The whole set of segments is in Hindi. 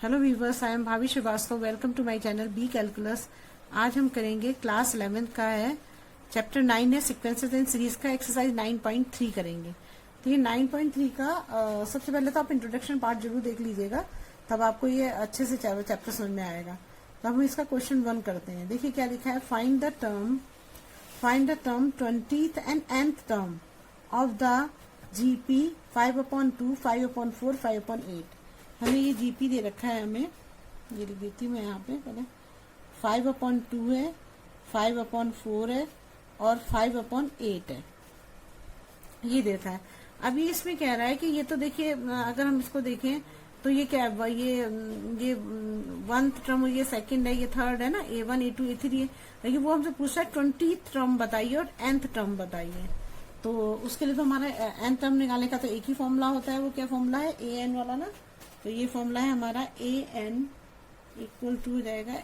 Hello viewers, I am Bhavi Srivastava. Welcome to my channel B calculus. आज हम करेंगे क्लास 11th का है, चैप्टर 9 है सीक्वेंसेस इन सीरीज का, एक्सरसाइज 9.3 करेंगे। तो ये 9.3 का सबसे पहले तो आप इंट्रोडक्शन पार्ट जरूर देख लीजिएगा, तब आपको ये अच्छे से चैप्टर समझ में आएगा। तो हम इसका क्वेश्चन 1 करते हैं। देखिए क्या लिखा है, find the term 20th and nth term of the GP 5/2, 5/4, 5/8। हमें ये जीपी दे रखा है, हमें ये लिख देती हूँ मैं यहाँ पे पहले। 5/2 है, 5/4 है और 5/8 है, ये दे रखा है। अभी इसमें कह रहा है कि ये तो देखिए, अगर हम इसको देखें तो ये क्या है, ये 1th टर्म, ये 2nd है, ये 3rd है ना, A1 A2 A3 है। लेकिन वो हमसे पूछ रहा है 20th टर्म बताइए और nth टर्म बताइए। तो उसके लिए तो हमारा nth टर्म निकालने का तो एक ही फॉर्मूला होता है। वो क्या फॉर्मूला है, an वाला ना। तो ये फॉर्मूला है हमारा an इक्वल टू हो जाएगा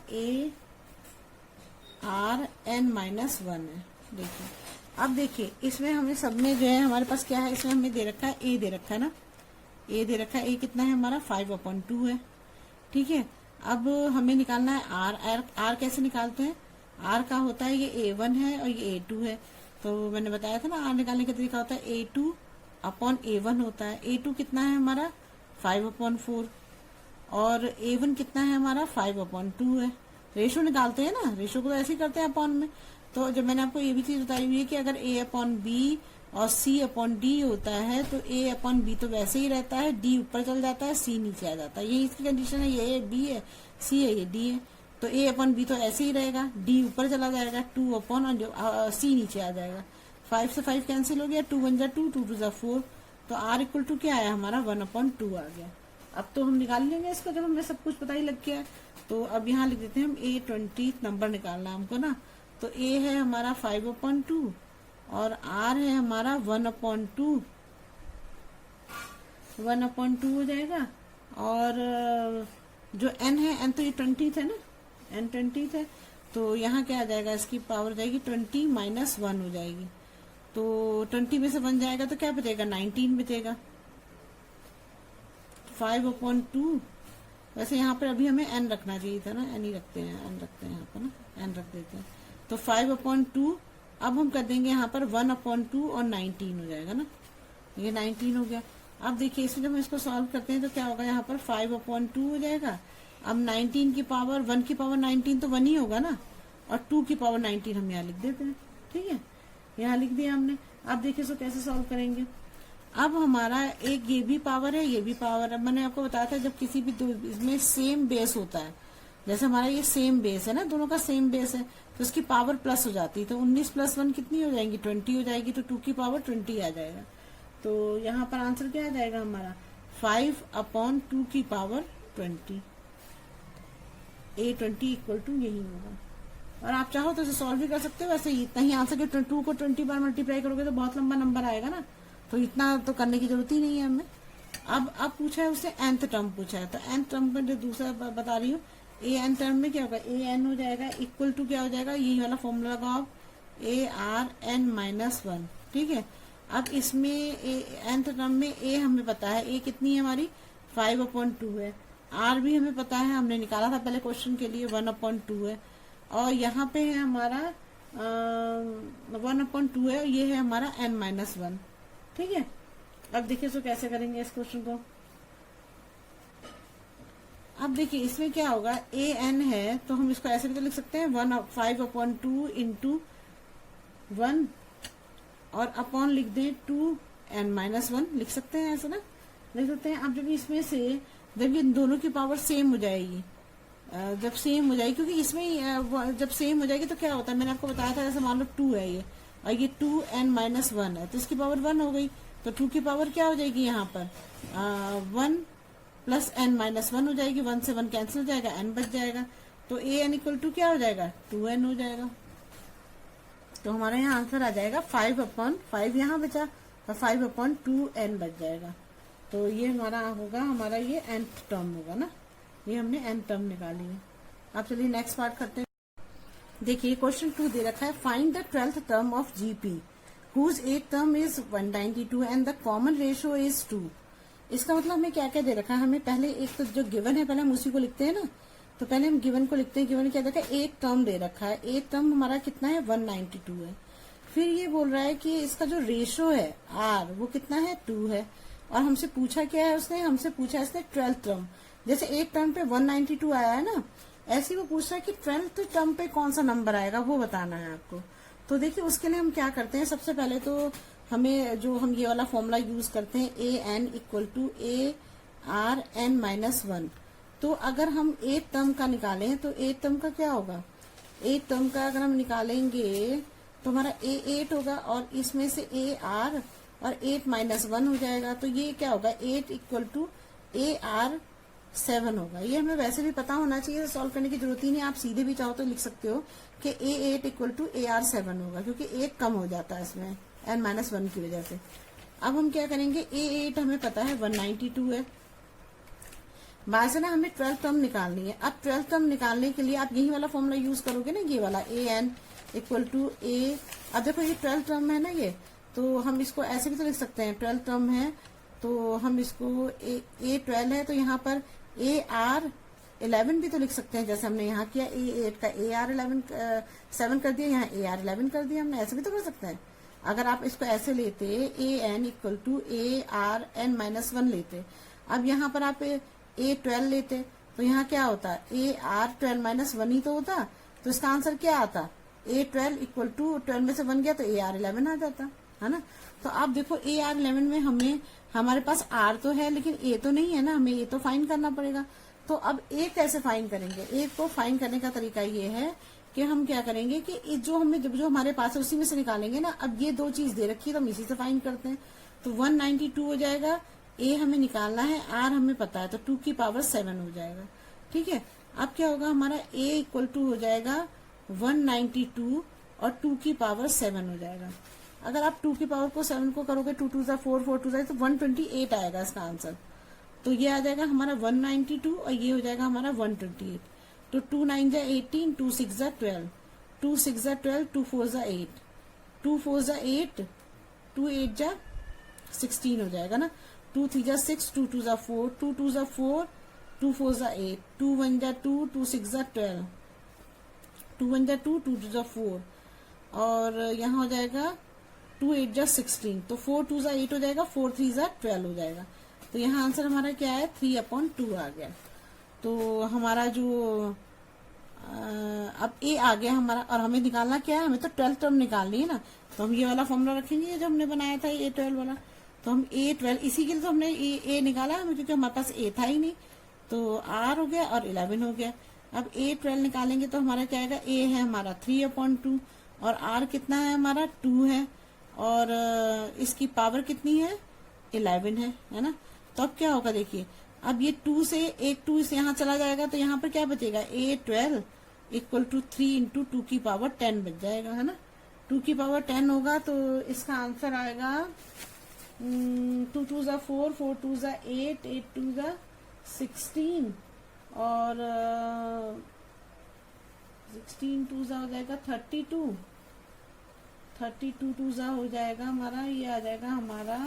ARn-1 है। देखिए अब देखिए इसमें हमें सब में जो है हमारे पास क्या है, इसमें हमें दे रखा है a दे रखा है ना, a दे रखा है। a कितना है हमारा 5/2 है, ठीक है। अब हमें निकालना है r कैसे निकालते हैं, r का होता है ये a1 है और ये a2 है। तो मैंने बताया था ना, r निकालने का तरीका होता है a2/a1 होता है। a2 कितना है हमारा 5/4 और a1 कितना है हमारा 5/2 है। रेशो निकालते हैं ना, रेशो को तो ऐसे ही करते हैं अपॉन में। तो जब मैंने आपको ये भी चीज बताई हुई है कि अगर a/b और c/d होता है तो a/b तो वैसे ही रहता है, d ऊपर चल जाता है, c नीचे आ जाता है। यही इसकी कंडीशन है, ये b है, c है, ये d है। तो a/b तो ऐसे ही रहेगा, d ऊपर चला जाएगा, 2/c नीचे आ जाएगा। 5 से 5 कैंसिल हो गया, 2 1 जा 2, 2 2 जा 4। तो r इक्वल टू क्या आया हमारा 1/2 आ गया। अब तो हम निकाल लेंगे इसको, जब हमें सब कुछ पता ही लग गया है। तो अब यहाँ लिख देते हैं हम a20 नंबर निकालना है हमको ना। तो a है हमारा 5/2 और r है हमारा 1/2 हो जाएगा। और जो n है, n तो ये 20th है ना, n 20th है। तो यहाँ क्या आ जाएगा, इसकी पावर हो जाएगी 20 - 1 हो जाएगी। तो 20 में से 1 जाएगा तो क्या बचेगा, 19 बचेगा। 5/2, वैसे यहाँ पर अभी हमें n रखना चाहिए था ना, n ही रखते हैं, n रखते हैं यहाँ पर ना, n रख देते हैं। तो 5/2 अब हम कर देंगे यहाँ पर 1/2 और 19 हो जाएगा ना, ये 19 हो गया। अब देखिए इसमें जब हम इसको सॉल्व करते हैं तो क्या होगा, यहाँ पर 5/2 हो जाएगा। अब 19 की पावर 1 की पावर 19 तो 1 ही होगा ना, और 2 की पावर 19 हम यहाँ लिख देते हैं, ठीक है, यहाँ लिख दिया हमने। अब देखिए इसको कैसे सॉल्व करेंगे। अब हमारा एक ये भी पावर है, ये भी पावर है। मैंने आपको बताया था जब किसी भी दो इसमें सेम बेस होता है, जैसे हमारा ये सेम बेस है ना, दोनों का सेम बेस है, तो इसकी पावर प्लस हो जाती है। तो 19 + 1 कितनी हो जाएगी, 20 हो जाएगी। तो 2 की पावर 20 आ जाएगा। तो यहाँ पर आंसर क्या आ जाएगा हमारा 5/2 की पावर 20। a20 इक्वल टू यही होगा। और आप चाहो तो इसे सॉल्व भी कर सकते हो, वैसे इतना ही आंसर के 2 को 20 बार मल्टीप्लाई करोगे तो बहुत लंबा नंबर आएगा ना, तो इतना तो करने की जरूरत ही नहीं है हमें। अब पूछा है उससे nth टर्म पूछा है, तो nth टर्म में जो दूसरा बता रही हूँ, an टर्म में क्या होगा, an हो जाएगा इक्वल टू क्या हो जाएगा, यही वाला फॉर्मूला लगाओ, ARn-1, ठीक है। अब इसमें nth टर्म में a हमें पता है, a कितनी है हमारी 5/2 है, r भी हमें पता है, हमने निकाला था पहले क्वेश्चन के लिए 1/2 है, और यहाँ पे है हमारा 1/2 है, और ये है हमारा n-1, ठीक है। अब देखिए इसको कैसे करेंगे इस क्वेश्चन को। अब देखिए इसमें क्या होगा, an है तो हम इसको ऐसे भी तो लिख सकते हैं 5/2 इंटू 1 और अपॉन लिख दें 2n-1, लिख सकते हैं ऐसा ना, लिख सकते हैं। अब जब इसमें से जब ये दोनों की पावर सेम हो जाएगी, जब सेम हो जाएगी, क्योंकि इसमें जब सेम हो जाएगी तो क्या होता है, मैंने आपको बताया था, जैसे मान लो 2 है ये और ये 2n-1 है, तो इसकी पावर 1 हो गई। तो 2 की पावर क्या हो जाएगी यहाँ पर 1 + n-1 हो जाएगी, 1 से 1 कैंसिल हो जाएगा, n बच जाएगा। तो an इक्वल टू क्या हो जाएगा 2n हो जाएगा। तो हमारे यहाँ आंसर आ जाएगा 5/5 यहाँ बचा, तो 5/2n बच जाएगा। तो ये हमारा होगा, हमारा ये nth टर्म होगा ना, ये हमने nth टर्म निकाली है। अब चलिए नेक्स्ट पार्ट करते हैं। देखिए क्वेश्चन 2 दे रखा है, find the 12th term of GP whose 8th term is 192 and the common ratio is 2. इसका मतलब हमें क्या क्या दे रखा है, हमें पहले एक तो जो गिवन है पहले हम उसी को लिखते हैं ना, तो पहले हम गिवन को लिखते हैं। गिवन क्या देखा, एक टर्म दे रखा है, एक टर्म हमारा कितना है 192 है। फिर ये बोल रहा है कि इसका जो रेशो है आर वो कितना है 2 है, और हमसे पूछा क्या है उसने, हमसे पूछा है इसने 12th टर्म। जैसे एक टर्म पे 192 आया है ना, ऐसे ही वो पूछ रहा है कि 12th टर्म पे कौन सा नंबर आएगा वो बताना है आपको। तो देखिए उसके लिए हम क्या करते हैं, सबसे पहले तो हमें जो हम ये वाला फॉर्मूला यूज करते हैं A N equal to A R N -1। तो अगर हम एक टर्म का निकालें तो एक टर्म का क्या होगा, एक टर्म का अगर हम निकालेंगे तो हमारा ए 8 होगा, और इसमें से ए आर और 8 -1 हो जाएगा। तो ये क्या होगा 8 इक्वल टू ए आर 7 होगा। ये हमें वैसे भी पता होना चाहिए, सॉल्व करने की जरूरत ही नहीं, आप सीधे भी चाहो तो लिख सकते हो कि ए 8 इक्वल टू ए आर 7 होगा, क्योंकि एक कम हो जाता है इसमें n -1 की वजह से। अब हम क्या करेंगे, ए 8 हमें पता है 192 है, बाद से ना हमें 12th टर्म निकालनी है। अब 12th टर्म निकालने के लिए आप यही वाला फॉर्मूला यूज करोगे ना, ये वाला ए एन इक्वल टू ए। अब देखो ये 12th टर्म है ना, ये तो हम इसको ऐसे भी तो लिख सकते हैं, 12th टर्म है तो हम इसको ए 12 है तो यहाँ पर ए आर 11 भी तो लिख सकते हैं, जैसे हमने यहाँ किया ए 8 का ए आर 7 कर दिया, यहाँ ए आर 11 कर दिया हमने, ऐसे भी तो कर सकते हैं। अगर आप इसको ऐसे लेते a N equal to A R N -1 लेते, अब यहाँ पर आप ए 12 लेते तो यहाँ क्या होता, ए आर 12 -1 ही तो होता, तो इसका आंसर क्या आता, ए 12 इक्वल टू 12 में से 1 गया तो ए आर 11 आ जाता है ना। तो आप देखो ए आर 11 में हमें, हमारे पास आर तो है लेकिन ए तो नहीं है ना, हमें ए तो फाइंड करना पड़ेगा। तो अब ए कैसे फाइंड करेंगे, ए को फाइंड करने का तरीका ये है कि हम क्या करेंगे कि जो हमें जो हमारे पास है उसी में से निकालेंगे ना। अब ये दो चीज दे रखी है तो हम इसी से फाइंड करते हैं, तो 192 हो जाएगा, ए हमें निकालना है, आर हमें पता है तो 2 की पावर 7 हो जाएगा। ठीक है, अब क्या होगा हमारा ए इक्वल टू हो जाएगा 192 और 2 की पावर 7 हो जाएगा। अगर आप 2 की पावर को 7 को करोगे 2 2 जा 4 4 2 जा तो 128 आएगा इसका आंसर। तो ये आ जाएगा हमारा 192 और ये हो जाएगा हमारा 128। तो 2 9 जा 18, 2 6 जा 12, 2 6 जा 12, 2 4 जा 8, 2 4 जा 8, 2 8 जा 16 हो जाएगा ना, 2 3 जा 6, 2 2 जा 4, 2 2 जा 4, 2 4 जा 8, 2 1 जा 2, 2 6 जा 12, 2 1 जा 2, 2 2 जा 4, और यहाँ हो जाएगा 2 8 जा 16, तो 4 2 जा 8 हो जाएगा, 4 3 जा 12 हो जाएगा। तो यहाँ आंसर हमारा क्या है 3/2 आ गया। तो हमारा जो अब ए आ गया हमारा, और हमें निकालना क्या है, हमें तो 12th टर्म निकालनी है ना, तो हम ये वाला फॉर्मूला रखेंगे जो हमने बनाया था ए 12 वाला। तो हम ए 12 इसी के लिए तो हमने ए निकाला हमें, क्योंकि हमारे पास ए था ही नहीं, तो आर हो गया और 11 हो गया। अब ए 12 निकालेंगे तो हमारा क्या आएगा, ए है हमारा 3/2 और आर कितना है हमारा 2 है, और इसकी पावर कितनी है 11 है ना। तो अब क्या होगा देखिए, अब ये 2 से एक 2 से यहाँ चला जाएगा तो यहाँ पर क्या बचेगा, ए 12 इक्वल टू 3 इंटू 2 की पावर 10 बच जाएगा, है ना। 2 की पावर 10 होगा तो इसका आंसर आएगा 2 2 जा 4, 4 2 जा 8, 8 2 जा 16, और 16 2 जा हो जाएगा 32, 32 2 जा हो जाएगा हमारा, ये आ जाएगा हमारा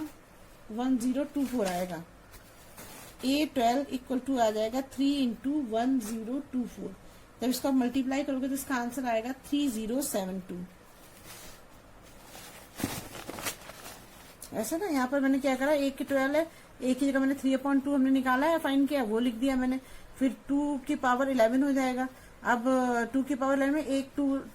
1024 आएगा। ए 12 इक्वल टू आ जाएगा 3 इंटू 1024, जब इसको मल्टीप्लाई करोगे तो इसका आंसर आएगा 3072। ऐसा ना, यहाँ पर मैंने क्या करा, एक की 12 है, एक की जगह मैंने 3/2 हमने निकाला है, फाइंड किया, वो लिख दिया मैंने। फिर 2 की पावर 11 हो जाएगा। अब 2 की पावर 11 में एक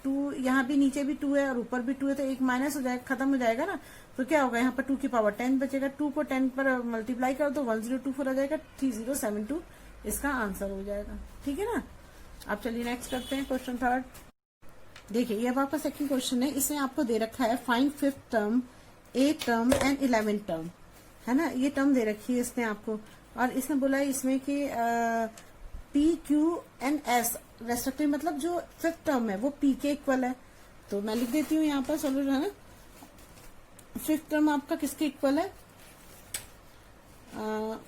2 यहाँ भी नीचे भी 2 है और ऊपर भी 2 है, तो एक माइनस हो जाएगा, खत्म हो जाएगा ना। तो क्या होगा, यहाँ पर 2 की पावर 10 बचेगा, 2 को 10 पर मल्टीप्लाई कर दो 1024 आ जाएगा, 3072 इसका आंसर हो जाएगा। ठीक है ना। अब चलिए नेक्स्ट करते हैं, क्वेश्चन 3। देखिए ये अब आपका सेकंड क्वेश्चन है, इसमें आपको दे रखा है find 5th term, 8th term and 11th term, है ना। ये टर्म दे रखी है इसने आपको, और इसने बोला है इसमें कि P Q and S respective, मतलब जो 5th टर्म है वो पी के इक्वल है। तो मैं लिख देती हूँ यहाँ पर सोल्यूशन, है ना। 5th टर्म आपका किसके इक्वल है,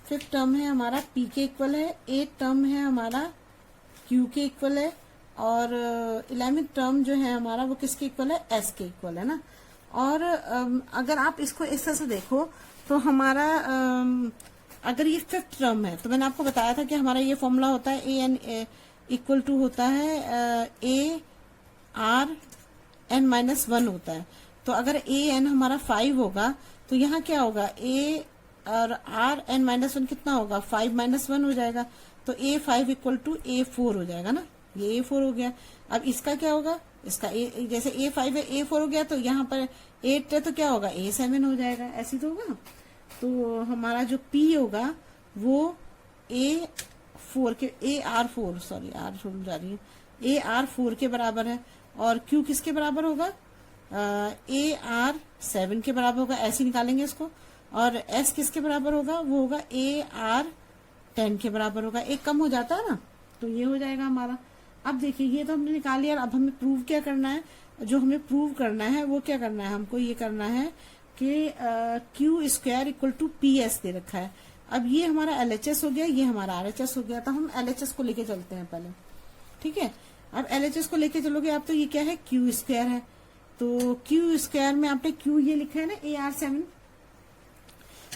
5th टर्म है हमारा पी के इक्वल है, 8th टर्म है हमारा क्यू के इक्वल है, और 11th टर्म जो है हमारा वो किसके इक्वल है, एस के इक्वल है ना। और अगर आप इसको इस तरह से देखो तो हमारा अगर ये फिफ्थ टर्म है तो मैंने आपको बताया था कि हमारा ये फॉर्मूला होता है ए एन इक्वल टू होता है a are n minus one होता है। तो अगर ए एन हमारा 5 होगा तो यहाँ क्या होगा, ए और आर एन माइनस वन कितना होगा, 5 माइनस वन हो जाएगा। तो ए 5 इक्वल टू ए 4 हो जाएगा ना, ये ए 4 हो गया। अब इसका क्या होगा, इसका ए जैसे ए 5 है ए 4 हो गया, तो यहाँ पर 8 है तो क्या होगा, ए 7 हो जाएगा, ऐसी तो होगा। तो हमारा जो पी होगा वो ए 4 के ए आर 4 सॉरी आर भूल जा रही है, ए आर 4 के बराबर है। और क्यू किसके बराबर होगा, ए आर 7 के बराबर होगा, ऐसे निकालेंगे इसको। और एस किसके बराबर होगा, वो होगा ए आर 10 के बराबर होगा। एक कम हो जाता है ना, तो ये हो जाएगा हमारा। अब देखिए ये तो हमने निकाल लिया, अब हमें प्रूव क्या करना है, जो हमें प्रूव करना है वो क्या करना है, हमको ये करना है कि q square equal to P s दे रखा है। अब ये हमारा एलएचएस हो गया, ये हमारा आरएचएस हो गया। तो हम एलएचएस को लेके चलते हैं पहले, ठीक है। अब एलएचएस को लेके चलोगे आप, तो ये क्या है, क्यू स्क्वायर है। तो क्यू स्क्वायर में आपने क्यू ये लिखा है ना ए आर 7,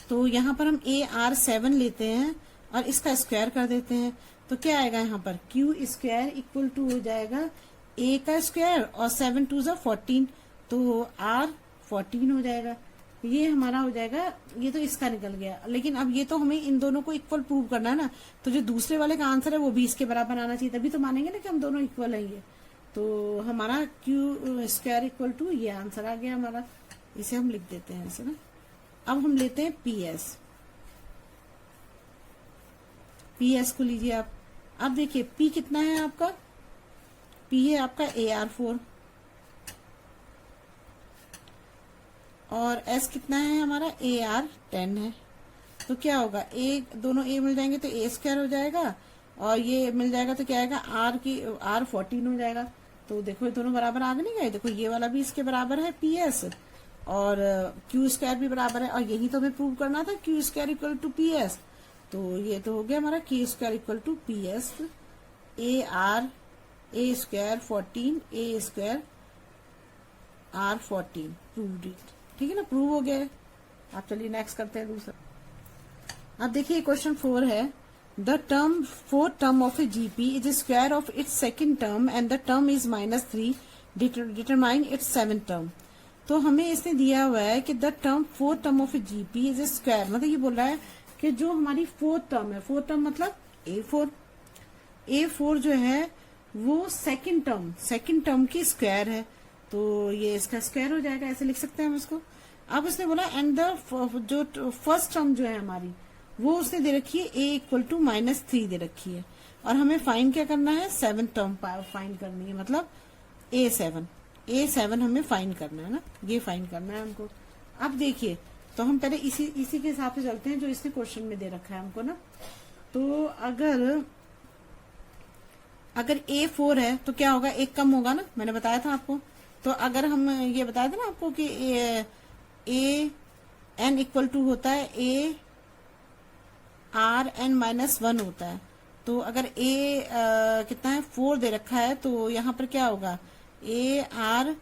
तो यहाँ पर हम ए आर 7 लेते हैं और इसका स्क्वायर कर देते हैं। तो क्या आएगा यहाँ पर, क्यू स्क्वायर इक्वल टू हो जाएगा ए का स्क्वायर और 7 2 14, तो आर 14 हो जाएगा। ये हमारा हो जाएगा, ये तो इसका निकल गया। लेकिन अब ये तो हमें इन दोनों को इक्वल प्रूव करना है ना, तो जो दूसरे वाले का आंसर है वो भी इसके बराबर आना चाहिए, तभी तो मानेंगे ना कि हम दोनों इक्वल है ये। तो हमारा क्यू स्क्वायर इक्वल टू ये आंसर आ गया हमारा, इसे हम लिख देते हैं ऐसे ना। अब हम लेते हैं पी एस, पी एस को लीजिए आप। अब देखिए पी कितना है आपका, पी है आपका ए आर 4 और एस कितना है हमारा ए आर 10 है। तो क्या होगा, ए दोनों ए मिल जाएंगे तो ए स्क्वायर हो जाएगा और ये मिल जाएगा तो क्या आएगा, आर 14 हो जाएगा। तो देखो ये दोनों बराबर आ नहीं गए, देखो ये वाला भी इसके बराबर है पी एस और क्यू स्क्वायर भी बराबर है। और यही तो हमें प्रूव करना था, Q square equal to P S. तो ये तो हो गया हमारा Q square equal to P S A R A square 14 A square R 14 proved it, ठीक है ना, प्रूव हो गया है। आप चलिए नेक्स्ट करते हैं दूसरा। अब देखिए क्वेश्चन 4 है, the term fourth term of A GP is square of its second term and the term is -3, determine its seventh term. तो हमें इसने दिया हुआ है कि the term fourth term of A GP is square, मतलब ये बोल रहा है कि जो हमारी फोर्थ टर्म है, फोर्थ टर्म मतलब ए4 जो है वो सेकंड टर्म की स्क्वायर है। तो ये इसका स्क्वायर हो जाएगा, ऐसे लिख सकते हैं हम इसको। अब उसने बोला एंड द जो फर्स्ट टर्म जो है हमारी वो उसने दे रखी है ए इक्वल टू -3 दे रखी है और हमें फाइंड क्या करना है, सेवेंथ टर्म फाइंड करनी है, मतलब ए7 हमें फाइंड करना है ना, ये फाइंड करना है हमको। अब देखिए तो हम पहले इसी के हिसाब से चलते हैं जो इसने क्वेश्चन में दे रखा है हमको ना। तो अगर A4 है तो क्या होगा, एक कम होगा ना, मैंने बताया था आपको। तो अगर हम ये बताया था ना आपको कि ए एन इक्वल टू होता है ए आर एन -1 होता है। तो अगर कितना है 4 दे रखा है, तो यहाँ पर क्या होगा, ए आर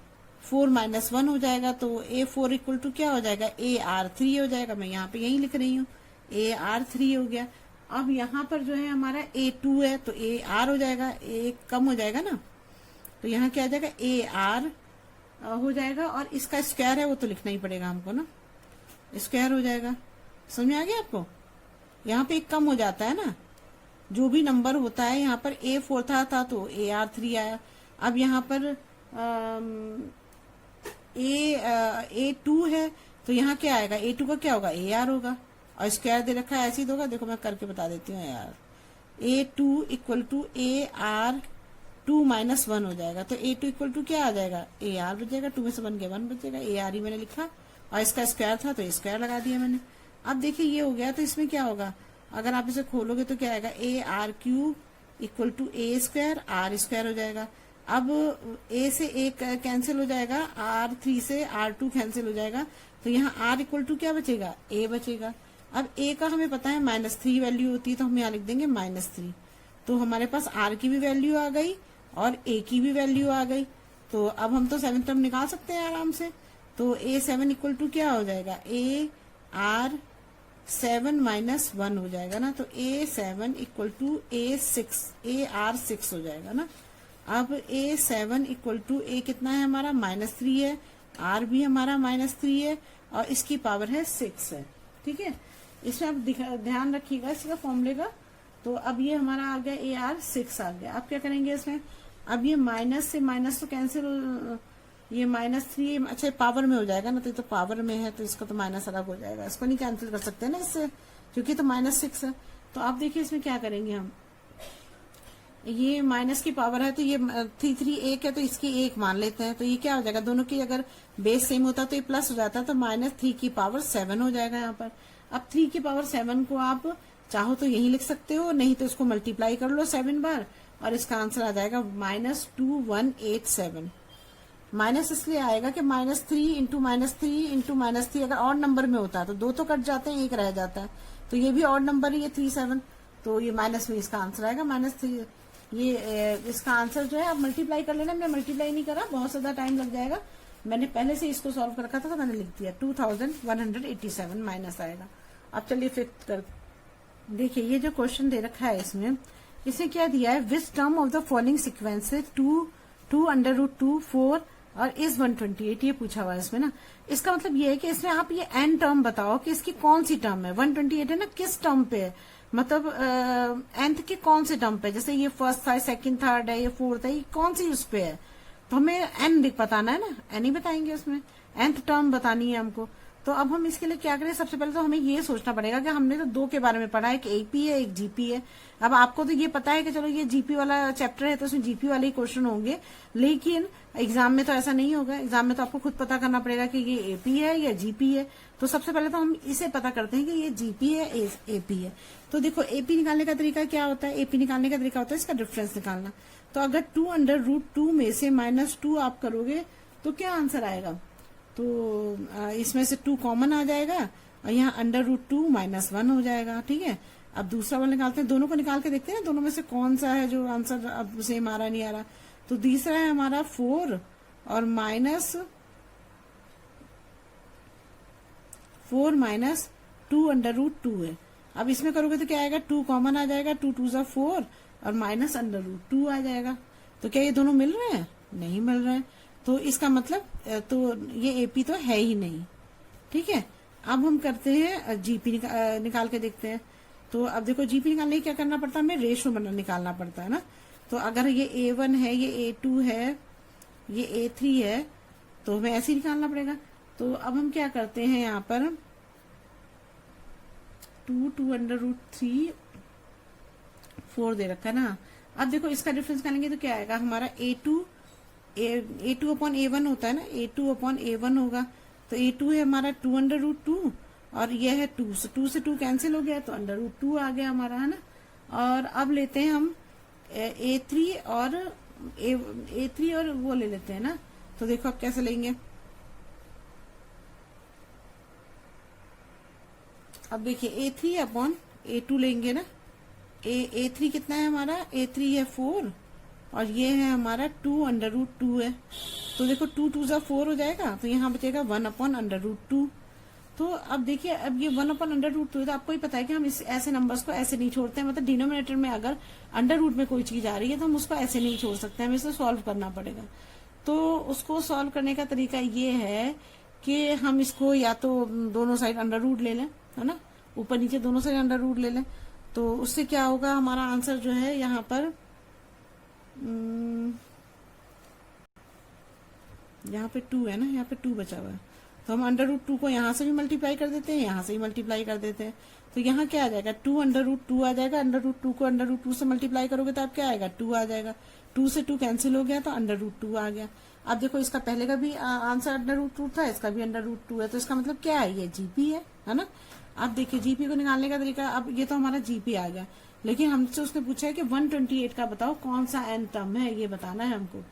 4 -1 हो जाएगा। तो A4 इक्वल टू क्या हो जाएगा, ए आर 3 हो जाएगा। मैं यहाँ पे यही लिख रही हूँ, ए आर 3 हो गया। अब यहाँ पर जो है हमारा A2 है तो ए आर हो जाएगा, ए कम हो जाएगा ना, तो यहाँ क्या आ जाएगा, ए आर हो जाएगा। और इसका स्क्वायर है वो तो लिखना ही पड़ेगा हमको ना, स्क्वायर हो जाएगा। समझ में आ गया आपको, यहाँ पे एक कम हो जाता है ना, जो भी नंबर होता है। यहाँ पर A4 था तो AR3 आया। अब यहाँ पर A2 है तो यहाँ क्या आएगा, A2 का क्या होगा, AR होगा और स्क्वायर दे रखा है, ऐसे ही होगा। देखो मैं करके बता देती हूँ यार, A2 इक्वल टू AR2 -1 हो जाएगा। तो A2 इक्वल टू क्या आ जाएगा, AR बचेगा, 2 में से 1 गया 1 बचेगा, AR ही मैंने लिखा और इसका स्क्वायर था तो स्क्वायर लगा दिया मैंने। अब देखिए ये हो गया, तो इसमें क्या होगा, अगर आप इसे खोलोगे तो क्या आएगा, AR³ equal to A square R square हो जाएगा। अब A से A कैंसिल हो जाएगा, R3 से R2 कैंसिल हो जाएगा, तो यहाँ R इक्वल टू क्या बचेगा, A बचेगा। अब A का हमें पता है -3 वैल्यू होती है, तो हम यहाँ लिख देंगे -3। तो हमारे पास R की भी वैल्यू आ गई और A की भी वैल्यू आ गई। तो अब हम तो सेवेंथ टर्म निकाल सकते हैं आराम से। तो A7 इक्वल टू क्या हो जाएगा, AR 7 माइनस 1 हो जाएगा ना, तो A7 equal to A6, AR6 हो जाएगा ना। अब A7 इक्वल टू A कितना है हमारा, -3 है, R भी हमारा -3 है, और इसकी पावर है 6 है। ठीक है, इसमें आप ध्यान रखिएगा इसका फॉर्मूले का। तो अब ये हमारा आ गया AR6 आ गया। अब क्या करेंगे इसमें, अब ये माइनस से माइनस तो कैंसिल, ये -3 अच्छा पावर में हो जाएगा ना, तो ये तो पावर में है तो इसका तो माइनस अलग हो जाएगा, इसको नहीं कैंसिल कर सकते ना इससे, क्योंकि तो -6 है। तो आप देखिए इसमें क्या करेंगे हम, ये माइनस की पावर है तो ये 3 1 है, तो इसकी 1 मान लेते हैं। तो ये क्या हो जाएगा, दोनों की अगर बेस सेम होता तो ये प्लस हो जाता, तो -3 की पावर 7 हो जाएगा यहाँ पर। अब 3 की पावर 7 को आप चाहो तो यही लिख सकते हो, नहीं तो इसको मल्टीप्लाई कर लो 7 बार, और इसका आंसर आ जाएगा -2187। माइनस इसलिए आएगा कि -3 इंटू -3 इंटू -3 अगर ऑड नंबर में होता है तो 2 तो कट जाते हैं, 1 रह जाता है, तो ये भी ऑड नंबर ही है 37, तो ये माइनस में इसका आंसर आएगा -3। ये इसका आंसर जो है आप मल्टीप्लाई कर लेना, मैं मल्टीप्लाई नहीं करा, बहुत ज्यादा टाइम लग जाएगा, मैंने पहले से इसको सॉल्व कर रखा था तो मैंने लिख दिया 2187 माइनस आएगा। अब चलिए फिफ्थ कर देखिए, ये जो क्वेश्चन दे रखा है इसमें क्या दिया है, which term of the following sequences 2 √2 4 और इज 128, ये पूछा हुआ है इसमें ना। इसका मतलब ये है कि इसमें आप ये एन टर्म बताओ कि इसकी कौन सी टर्म है, 128 है ना, किस टर्म पे है, मतलब nth के कौन से टर्म पे, जैसे ये फर्स्ट था, सेकंड, थर्ड है, ये फोर्थ है, ये कौन सी उस पे है, तो हमें एन बताना है ना, एन ही बताएंगे उसमें, nth टर्म बतानी है हमको। तो अब हम इसके लिए क्या करें, सबसे पहले तो हमें ये सोचना पड़ेगा कि हमने तो 2 के बारे में पढ़ा है, एक एपी है एक जीपी है। अब आपको तो ये पता है कि चलो ये जीपी वाला चैप्टर है तो उसमें जीपी वाले ही क्वेश्चन होंगे, लेकिन एग्जाम में तो ऐसा नहीं होगा, एग्जाम में तो आपको खुद पता करना पड़ेगा कि ये एपी है या जीपी है। तो सबसे पहले तो हम इसे पता करते हैं कि ये जीपी है एपी है। तो देखो एपी निकालने का तरीका क्या होता है, एपी निकालने का तरीका होता है इसका डिफरेंस निकालना। तो अगर 2 में से -2 आप करोगे तो क्या आंसर आएगा, तो इसमें से 2 कॉमन आ जाएगा और यहाँ √2 -1 हो जाएगा। ठीक है, अब दूसरा वाला निकालते हैं, दोनों को निकाल के देखते हैं दोनों में से कौन सा है जो आंसर अब सेम आ रहा नहीं आ रहा। तो तीसरा है हमारा 4 और -4 -2 √2 है। अब इसमें करोगे तो क्या आएगा, 2 कॉमन आ जाएगा, 2 2 = 4 और -√2 आ जाएगा। तो क्या ये दोनों मिल रहे हैं, नहीं मिल रहे हैं, तो इसका मतलब तो ये एपी तो है ही नहीं। ठीक है, अब हम करते हैं जीपी निकाल के देखते हैं। तो अब देखो जीपी निकालने क्या करना पड़ता है, हमें रेशो निकालना पड़ता है ना। तो अगर ये A1 है, ये A2 है, ये A3 है, तो हमें ऐसे ही निकालना पड़ेगा। तो अब हम क्या करते हैं, यहाँ पर 2 √3 4 दे रखा है ना। अब देखो इसका डिफरेंस निकालेंगे तो क्या आएगा, हमारा A2 अपॉन A1 होता है ना, A2 अपॉन A1 होगा। तो A2 है हमारा 2 √2 और ये है 2 से 2 कैंसिल हो गया तो √2 आ गया हमारा, है ना। और अब लेते हैं हम A3 और वो ले लेते हैं ना। तो देखो अब कैसे लेंगे, अब देखिए A3 अपॉन A2 लेंगे ना। A3 कितना है हमारा, A3 है 4 और ये है हमारा 2 √2 है। तो देखो 2 2 = 4 हो जाएगा, तो यहाँ बचेगा 1 अपॉन √2। तो अब देखिए, अब ये 1 अपॉन √2 है, तो आपको ही पता है कि हम इस ऐसे नंबर्स को ऐसे नहीं छोड़ते हैं, मतलब डिनोमिनेटर में अगर अंडर में कोई चीज आ रही है तो हम उसको ऐसे नहीं छोड़ सकते, हमें इसे सॉल्व करना पड़ेगा। तो उसको सॉल्व करने का तरीका ये है कि हम इसको या तो दोनों साइड √ ले लें, है ना, ऊपर नीचे दोनों साइड √ ले लें। तो उससे क्या होगा, हमारा आंसर जो है यहाँ पर यहाँ पे 2 है ना, यहाँ पे 2 बचा हुआ है, तो हम √2 को यहाँ से भी मल्टीप्लाई कर देते हैं, यहाँ से भी मल्टीप्लाई कर देते हैं। तो यहाँ क्या आ जाएगा, 2 √2 आ जाएगा, √2 को √2 से मल्टीप्लाई करोगे तो आप क्या आएगा, 2 आ जाएगा। 2 से 2 कैंसिल हो गया तो √2 आ गया। अब देखो इसका पहले का भी आंसर √2 था, इसका भी √2 है, तो इसका मतलब क्या है, ये जीपी है ना। अब देखिए जीपी को निकालने का तरीका, अब ये तो हमारा जीपी आ गया, लेकिन हमसे उसने पूछा है कि 128 का बताओ कौन सा एन टर्म है, ये बताना है हमको।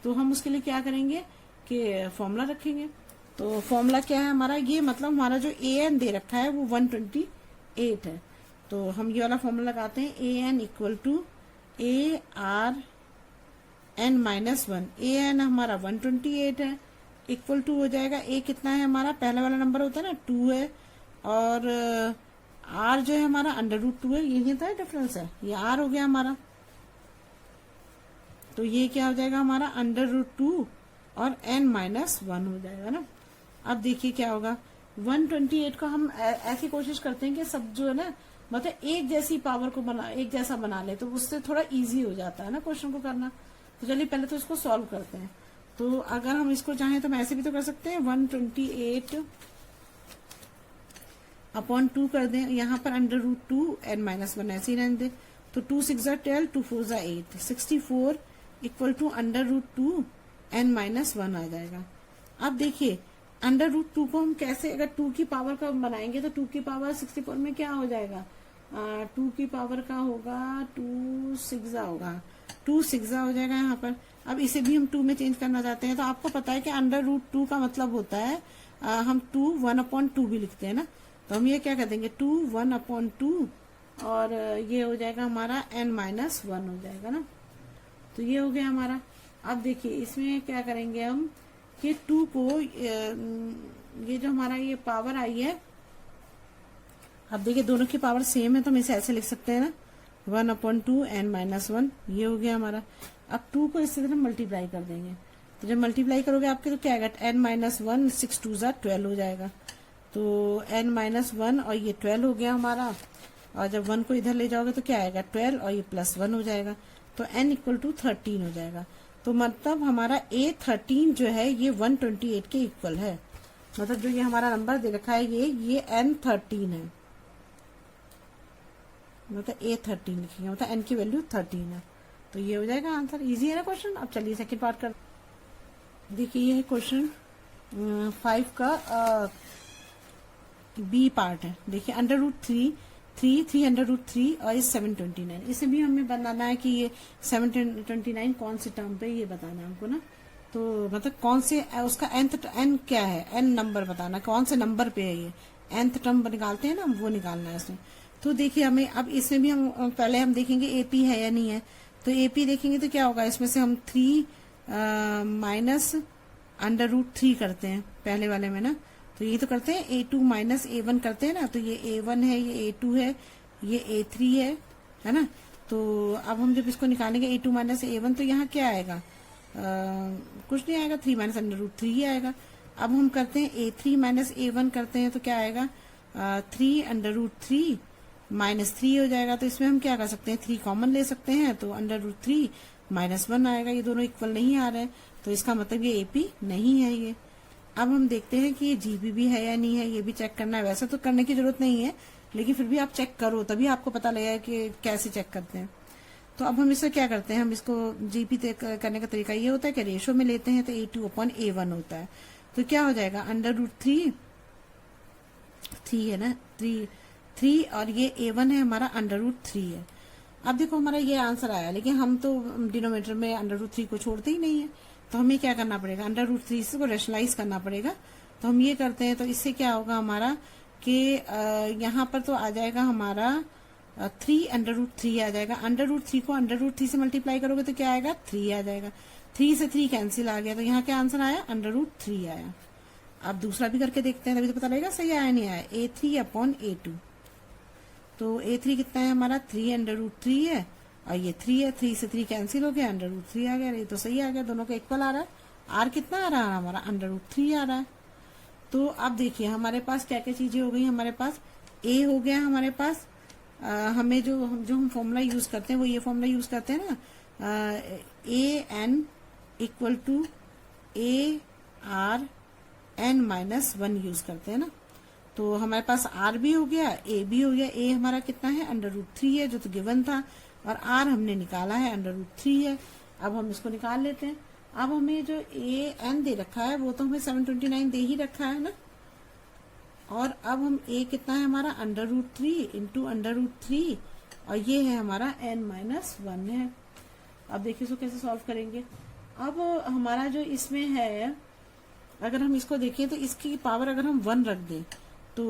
तो हम उसके लिए क्या करेंगे कि फॉर्मूला रखेंगे। तो फॉर्मूला क्या है हमारा, ये मतलब हमारा जो AN दे रखा है वो 128 है। तो हम ये वाला फॉर्मूला लगाते हैं, AN = ARn-1। AN हमारा 128 है, इक्वल टू हो जाएगा A कितना है हमारा, पहला वाला नंबर होता है ना 2 है, और आर जो है हमारा √2 है, ये था डिफरेंस है, ये आर हो गया हमारा। तो ये क्या हो जाएगा हमारा √2 और n-1 हो जाएगा ना। अब देखिए क्या होगा, 128 को हम ऐसी कोशिश करते हैं कि सब जो है ना मतलब एक जैसी पावर को एक जैसा बना ले, तो उससे थोड़ा इजी हो जाता है ना क्वेश्चन को करना। तो चलिए पहले तो इसको सॉल्व करते हैं। तो अगर हम इसको चाहें तो हम ऐसे भी तो कर सकते हैं, 128 अपॉन 2 कर दें, यहाँ पर √2 n-1 ऐसे ही रहने दें। तो 2 6 12, 2 4 8, 64 इक्वल टू √2 n-1 आ जाएगा। अब देखिए √2 को हम कैसे, अगर 2 की पावर का बनाएंगे तो 2 की पावर 64 में क्या हो जाएगा, 2 की पावर का होगा 2 6 होगा, 2 6 हो जाएगा यहाँ पर। अब इसे भी हम 2 में चेंज करना चाहते हैं, तो आपको पता है कि √2 का मतलब होता है हम 2 1/2 भी लिखते हैं ना। तो हम ये क्या कर देंगे 2 1/2 और ये हो जाएगा हमारा n-1 हो जाएगा ना। तो ये हो गया हमारा। अब देखिए इसमें क्या करेंगे हम कि 2 को ये जो हमारा ये पावर आई है, अब देखिए दोनों की पावर सेम है तो हम इसे ऐसे लिख सकते हैं ना, 1/2 n-1, ये हो गया हमारा। अब 2 को इससे तरह मल्टीप्लाई कर देंगे, तो जब मल्टीप्लाई करोगे आपके तो क्या आएगा, n-1 6 2 12 हो जाएगा। तो n-1 और ये 12 हो गया हमारा, और जब 1 को इधर ले जाओगे तो क्या आएगा 12 और ये +1 हो जाएगा, तो n इक्वल टू 13 हो जाएगा। तो मतलब हमारा A13 जो है ये 128 के इक्वल है, मतलब जो ये हमारा नंबर दे रखा है ये n13 है, मतलब A13 लिखेंगे, मतलब n की वैल्यू 13 है। तो ये हो जाएगा आंसर। इजी है ना क्वेश्चन। अब चलिए सेकंड पार्ट कर देखिए, ये क्वेश्चन 5 का बी पार्ट है। देखिए √3 300√3 और 729, इसे भी हमें बताना है कि ये 729 कौन से टर्म पे ये बताना है हमको ना। तो मतलब कौन से उसका n क्या है, n नंबर बताना, कौन से नंबर पे है ये nth टर्म निकालते हैं ना, वो निकालना है इसमें। तो देखिए हमें अब इसमें भी हम पहले हम देखेंगे AP है या नहीं है। तो AP देखेंगे तो क्या होगा, इसमें से हम 3 माइनस √3 करते हैं पहले वाले में ना। तो ये तो करते हैं A2 माइनस A1 करते हैं ना। तो ये A1 है, ये A2 है, ये A3 है ना। तो अब हम जब इसको निकालेंगे A2 माइनस A1 तो यहाँ क्या आएगा, कुछ नहीं आएगा, 3 माइनस √3 ही आएगा। अब हम करते हैं A3 माइनस A1 करते हैं तो क्या आएगा, 3 माइनस 3 हो जाएगा। तो इसमें हम क्या कर सकते हैं, 3 कॉमन ले सकते हैं, तो √3 -1 आएगा। ये दोनों इक्वल नहीं आ रहे हैं, तो इसका मतलब ये AP नहीं है ये। अब हम देखते हैं कि ये GB भी है या नहीं है, ये भी चेक करना है। वैसे तो करने की जरूरत नहीं है, लेकिन फिर भी आप चेक करो, तभी आपको पता लगेगा कि कैसे चेक करते हैं। तो अब हम इससे क्या करते हैं, हम इसको GB करने का तरीका ये होता है कि रेशो में लेते हैं, तो A2/A1 होता है। तो क्या हो जाएगा, √3 है ना, 3 और ये A1 है हमारा √3 है। अब देखो हमारा ये आंसर आया, लेकिन हम तो डिनोमिनेटर में √3 को छोड़ते ही नहीं है। तो हमें क्या करना पड़ेगा, √3 से को रेशनलाइज करना पड़ेगा। तो हम ये करते हैं, तो इससे क्या होगा हमारा कि यहाँ पर तो आ जाएगा हमारा 3 √3 आ जाएगा। √3 को √3 से मल्टीप्लाई करोगे तो क्या आएगा, 3 आ जाएगा। 3 से 3 कैंसिल आ गया, तो यहाँ क्या आंसर आया, √3 आया। अब दूसरा भी करके देखते हैं, तभी तो पता लगेगा सही आया नहीं आया। A3/A2, तो A3 कितना है हमारा, 3 √3 है, और ये 3 है, 3 से 3 कैंसिल हो गया, √3 आ गया। ये तो सही आ गया, दोनों का इक्वल आ रहा है। R कितना आ रहा है हमारा, √3 आ रहा है। तो अब देखिए हमारे पास क्या क्या चीजें हो गई, हमारे पास A हो गया, हमारे पास हमें जो हम फॉर्मूला यूज करते हैं वो ये फॉर्मूला यूज करते हैं ना, AN equal to AR(n-1) use करते हैं ना। तो हमारे पास R भी हो गया, A भी हो गया। A हमारा कितना है, √3 है, जो तो गिवन था, और R हमने निकाला है, √3 है। अब हम इसको निकाल लेते हैं। अब हमें जो AN दे रखा है वो तो हमें 729 दे ही रखा है ना, और अब हम A कितना है हमारा, √3 इंटू √3, और ये है हमारा n-1 है। अब देखिए इसको कैसे सॉल्व करेंगे। अब हमारा जो इसमें है, अगर हम इसको देखें तो इसकी पावर अगर हम 1 रख दें, तो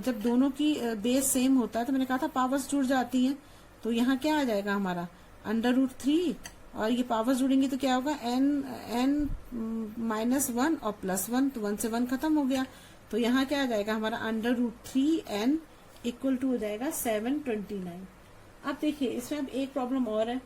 जब दोनों की बेस सेम होता है तो मैंने कहा था पावर्स जुड़ जाती हैं। तो यहाँ क्या आ जाएगा हमारा, √3, और ये पावर्स जुड़ेंगी तो क्या होगा, n-1 और +1, तो 1 से 1 खत्म हो गया। तो यहाँ क्या आ जाएगा हमारा, √3n इक्वल टू हो जाएगा 729। अब देखिए इसमें अब एक प्रॉब्लम और है।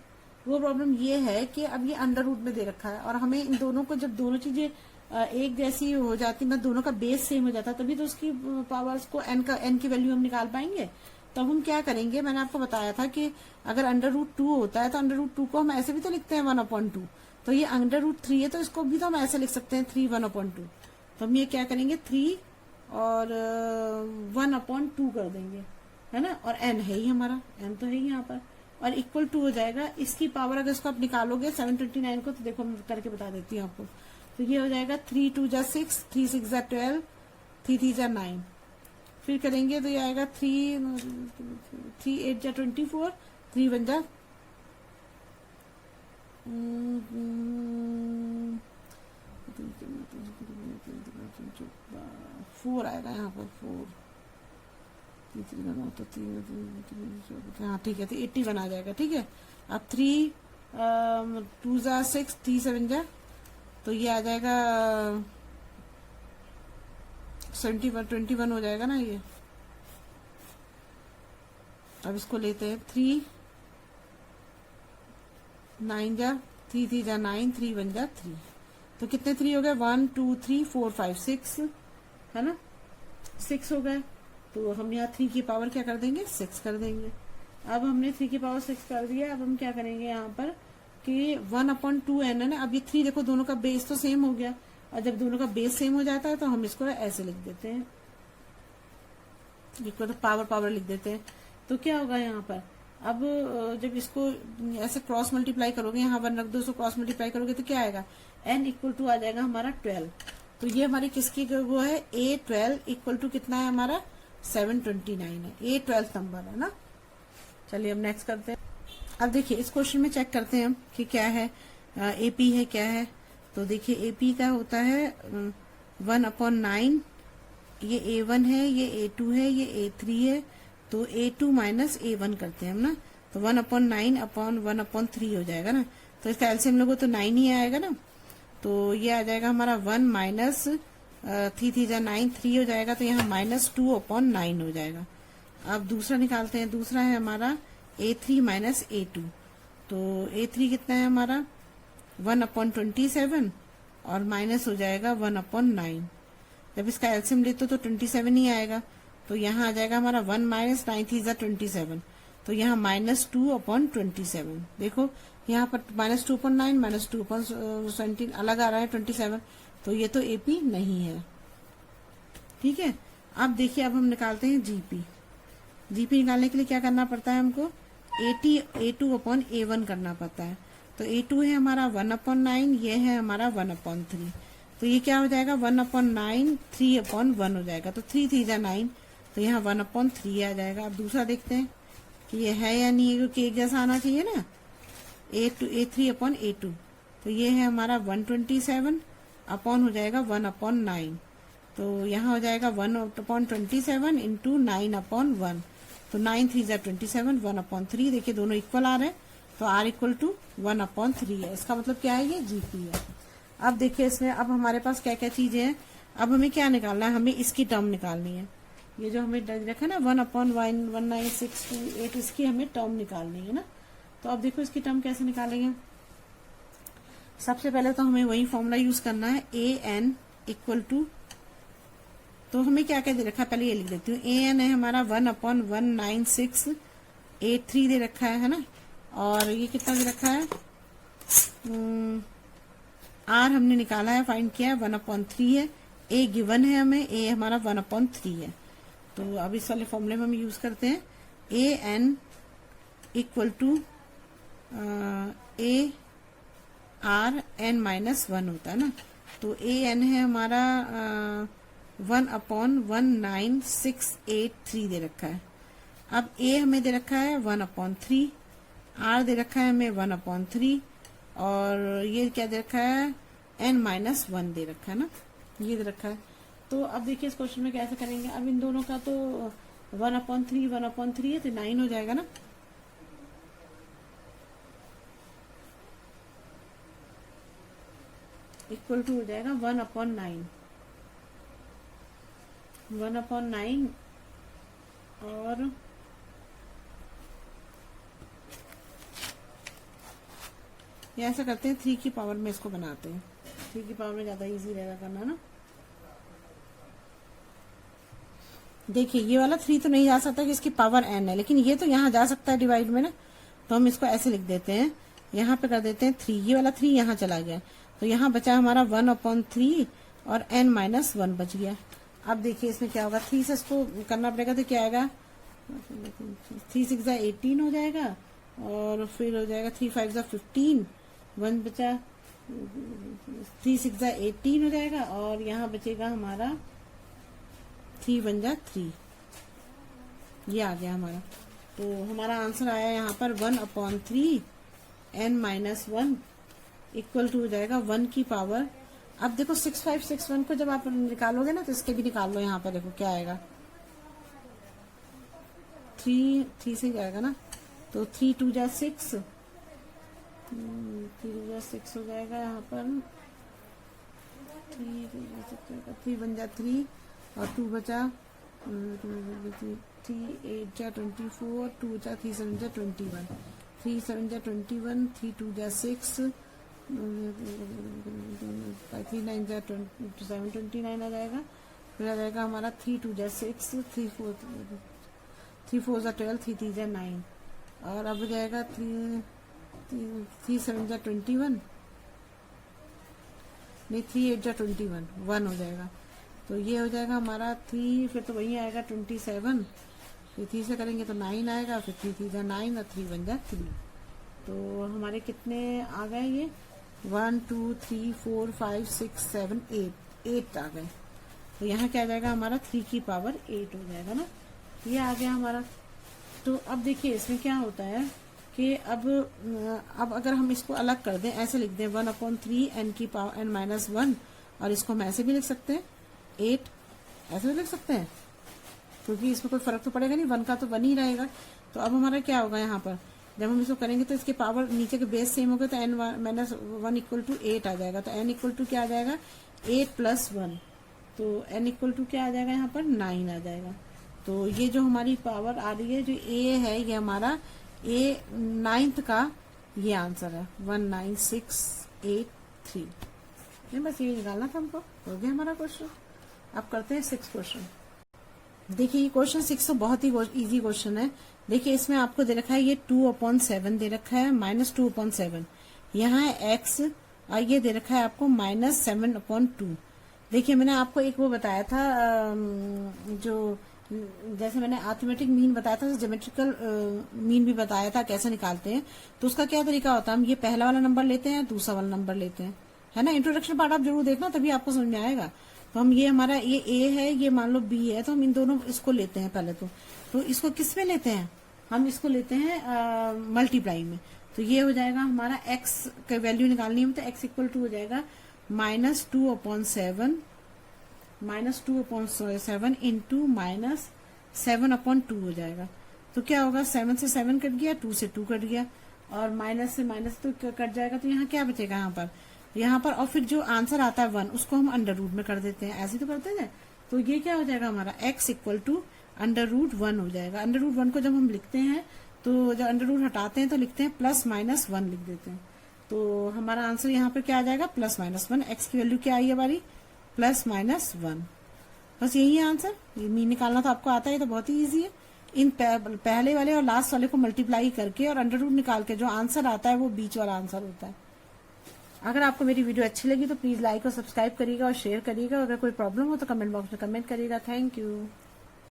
वो प्रॉब्लम ये है कि अब ये अंडर रूट में दे रखा है और हमें इन दोनों को जब दोनों चीजें एक जैसी हो जाती, मतलब दोनों का बेस सेम हो जाता, तभी तो उसकी पावर्स को एन की वैल्यू हम निकाल पाएंगे। तो हम क्या करेंगे, मैंने आपको बताया था कि अगर अंडर रूट 2 होता है तो अंडर रूट 2 को हम ऐसे भी तो लिखते हैं 1/2। तो ये अंडर रूट 3 है तो इसको भी तो हम ऐसे लिख सकते हैं 3 1/2। तो हम ये क्या करेंगे 3 और 1/2 कर देंगे, है ना। और n है ही हमारा, n तो है ही यहाँ पर, और इक्वल टू हो जाएगा इसकी पावर। अगर इसको आप निकालोगे 729 को, तो देखो मैं करके बता देती हूँ आपको। तो ये हो जाएगा 3 2 जा 6, 3 6 जा 12, 3 3 जा 9। फिर करेंगे तो ये आएगा 3 8 जा 24, 3 1 जा 4 आएगा यहाँ पर 4। तो 3 हाँ ठीक है, तो 81 आ जाएगा। ठीक है, अब 3 2 जा 6, 3 7 जा, तो ये आ जाएगा 21 हो जाएगा ना ये। अब इसको लेते हैं 3 9 जा 3 3 जा 9, 3 1 जा 3। तो कितने 3 हो गए, 1 2 3 4 5 6, है ना, 6 हो गए। तो हम यहाँ 3 की पावर क्या कर देंगे, 6 कर देंगे। अब हमने 3 की पावर 6 कर दिया। अब हम क्या करेंगे यहाँ पर कि 1/2n है ना। अब ये 3 देखो दोनों का बेस तो सेम हो गया, और जब दोनों का बेस सेम हो जाता है तो हम इसको ऐसे लिख देते हैं, इसको तो पावर पावर लिख देते हैं। तो क्या होगा यहाँ पर, अब जब इसको ऐसे क्रॉस मल्टीप्लाई करोगे, यहाँ 1 रख दो, उसको क्रॉस मल्टीप्लाई करोगे तो क्या आएगा, n इक्वल टू आ जाएगा हमारा 12। तो ये हमारी किसकी वो है, A12 इक्वल टू कितना है हमारा 729 है। A12 नंबर है ना। चलिए अब नेक्स्ट करते हैं। अब देखिए इस क्वेश्चन में चेक करते हैं हम कि क्या है, AP है क्या है। तो देखिए AP का होता है 1/9, ये A1 है, ये A2 है, ये A3 है। तो A2 माइनस A1 करते हैं हम ना, तो 1/9 अपॉन 1/3 हो जाएगा ना। तो इसका एलसीएम लोगों तो 9 ही आएगा ना। तो ये आ जाएगा हमारा 1 माइनस 3 3 जा 9, 3 हो जाएगा। तो यहाँ -2/9 हो जाएगा। अब दूसरा निकालते हैं। दूसरा है हमारा A3 माइनस A2। तो A3 कितना है हमारा 1/27 और माइनस हो जाएगा 1/9। जब इसका एलसीएम लेते तो 27 ही आएगा। तो यहाँ आ जाएगा हमारा 1 माइनस 9 3 जा 27। तो यहाँ -2/27। देखो यहाँ पर -2/9 -2/17 अलग आ रहा है 27। तो ये तो AP नहीं है। ठीक है, अब देखिए अब हम निकालते हैं GP। GP निकालने के लिए क्या करना पड़ता है हमको, A2/A1 करना पड़ता है। तो A2 है हमारा 1/9, ये है हमारा 1/3। तो ये क्या हो जाएगा 1/9 3/1 हो जाएगा। तो 3 3 जा 9, तो यहाँ 1/3 आ जाएगा। अब दूसरा देखते हैं कि ये है या नहीं है, क्योंकि एक जैसा आना चाहिए ना। A3/A2, तो ये है हमारा 127 अपॉन हो जाएगा 1/9। तो यहाँ हो जाएगा 1/27 इंटू 9/1। तो 9 3 जा 27, 1/3। देखिए दोनों इक्वल आ रहे हैं, तो R इक्वल टू 1/3 है। इसका मतलब क्या है, ये GP है। अब देखिए इसमें अब हमारे पास क्या क्या चीजें हैं। अब हमें क्या निकालना है, हमें इसकी टर्म निकालनी है। ये जो हमें रखा ना 1/1962, इसकी हमें टर्म निकालनी है ना। तो अब देखो इसकी टर्म कैसे निकालेंगे। सबसे पहले तो हमें वही फॉर्मूला यूज करना है, AN इक्वल टू, तो हमें क्या क्या दे रखा है पहले ये लिख देती हूँ। AN है हमारा 1/19683 दे रखा है ना। और ये कितना दे रखा है, R हमने निकाला है, फाइंड किया है 1/3 है। A गिवन है हमें, A हमारा 1/3 है। तो अब इस वाले फॉर्मूले में हम यूज करते हैं AN equal to AR n-1 होता है ना। तो AN है हमारा 1/1963 दे रखा है। अब A हमें दे रखा है 1/3, R दे रखा है हमें 1/3, और ये क्या दे रखा है n-1 दे रखा है ना, ये दे रखा है। तो अब देखिए इस क्वेश्चन में कैसे करेंगे। अब इन दोनों का तो 1/3 है, तो 9 हो जाएगा ना। इक्वल टू हो जाएगा 1/9 और ये ऐसा करते हैं 3 की पावर में इसको बनाते हैं। 3 की पावर में ज्यादा इजी रहेगा करना ना। देखिए ये वाला 3 तो नहीं जा सकता कि इसकी पावर n है, लेकिन ये तो यहाँ जा सकता है डिवाइड में ना, तो हम इसको ऐसे लिख देते हैं, यहाँ पे कर देते हैं 3, ये वाला 3 यहाँ चला गया, तो यहाँ बचा हमारा 1/3 और n-1 बच गया। अब देखिए इसमें क्या होगा, 3 से इसको करना पड़ेगा तो क्या आएगा, 3 6 18 हो जाएगा, और फिर हो जाएगा 3 5 15, 1 बचा, 3 6 18 हो जाएगा, और यहाँ बचेगा हमारा 3 1 3, ये आ गया हमारा। तो हमारा आंसर आया यहाँ पर 1/3 n-1 इक्वल टू हो जाएगा 1 की पावर। अब देखो 6561 को जब आप निकालोगे ना तो इसके भी निकाल लो, यहाँ पर देखो क्या आएगा, 3 से जाएगा ना, तो 3 2 जा 6, 3 2 जा 6 हो जाएगा यहाँ पर, 3 1 जा 3 और 2 बचा, 3 8 जा 24, 2 जा 3 7 जा 21, 3 7 जा 21, 3 2 जा 6, 3 9 जा 27 29 आ जाएगा। फिर आ जाएगा हमारा 3 2 जा 6, 3 4 जा 12, 3 3 जा 9, और अब हो जाएगा 3 7 जा 21, नहीं 3 8 जा 21, 1 हो जाएगा। तो ये हो जाएगा हमारा 3, फिर तो वही आएगा 27, फिर 3 से करेंगे तो 9 आएगा, फिर 3 3 जा 9 और 3 1 जा 3। तो हमारे कितने आ गए, ये 1 2 3 4 5 6 7 8 आ गए। तो यहाँ क्या आ जाएगा हमारा 3 की पावर 8 हो जाएगा ना, ये आ गया हमारा। तो अब देखिए इसमें क्या होता है कि अब अगर हम इसको अलग कर दें, ऐसे लिख दें 1/3 n की पावर n-1, और इसको हम ऐसे भी लिख सकते हैं 8, ऐसे भी लिख सकते हैं, क्योंकि इसमें कोई फर्क तो पड़ेगा नहीं, 1 का तो 1 ही रहेगा। तो अब हमारा क्या होगा यहाँ पर, जब हम इसको करेंगे तो इसके पावर नीचे के बेस सेम होगा, तो n-1 इक्वल टू 8 आ जाएगा। तो n इक्वल टू क्या आ जाएगा 8 + 1, तो n इक्वल टू क्या आ जाएगा यहाँ पर 9 आ जाएगा। तो ये जो हमारी पावर आ रही है, जो a है, ये हमारा a 9th का ये आंसर है 19683। नहीं बस ये निकालना था हमको, हो गया हमारा क्वेश्चन। अब करते हैं 6 क्वेश्चन। देखिए ये क्वेश्चन 6 तो बहुत ही इजी क्वेश्चन है। देखिए इसमें आपको दे रखा है ये 2/7 दे रखा है, -2/7, यहाँ है x, और ये दे रखा है आपको -7/2। देखिए मैंने आपको एक वो बताया था, जो जैसे मैंने अरिथमेटिक मीन बताया था, ज्योमेट्रिकल मीन भी बताया था कैसे निकालते हैं। तो उसका क्या तरीका होता है, हम ये पहला वाला नंबर लेते हैं, दूसरा वाला नंबर लेते हैं, है ना। इंट्रोडक्शन पार्ट आप जरूर देखना, तभी आपको समझ में आएगा। तो हम ये हमारा ये a है, ये मान लो b है, तो हम इन दोनों इसको लेते हैं पहले। तो इसको किस में लेते हैं, हम इसको लेते हैं मल्टीप्लाई में। तो ये हो जाएगा हमारा x का वैल्यू निकालनी है, तो x इक्वल टू हो जाएगा -2/7 इंटू -7/2 हो जाएगा। तो क्या होगा, 7 से 7 कट गया, 2 से 2 कट गया, और माइनस से माइनस तो कट जाएगा। तो यहाँ क्या बचेगा यहाँ पर और फिर जो आंसर आता है 1, उसको हम अंडर रूट में कर देते हैं, ऐसे तो करते हैं। तो ये क्या हो जाएगा हमारा x इक्वल टू √1 हो जाएगा। √1 को जब हम लिखते हैं, तो जब अंडर रूट हटाते हैं तो लिखते हैं +-1 लिख देते हैं। तो हमारा आंसर यहाँ पर क्या आ जाएगा, +-1। x की वैल्यू क्या आई है हमारी, +-1। बस यही है आंसर। ये मीन निकालना तो आपको आता है, तो बहुत ही ईजी है। इन पहले वाले और लास्ट वाले को मल्टीप्लाई करके और अंडर रूट निकाल के जो आंसर आता है वो बीच वाला आंसर होता है। अगर आपको मेरी वीडियो अच्छी लगी तो प्लीज लाइक और सब्सक्राइब करिएगा और शेयर करिएगा। अगर कोई प्रॉब्लम हो तो कमेंट बॉक्स में कमेंट करिएगा। Thank you.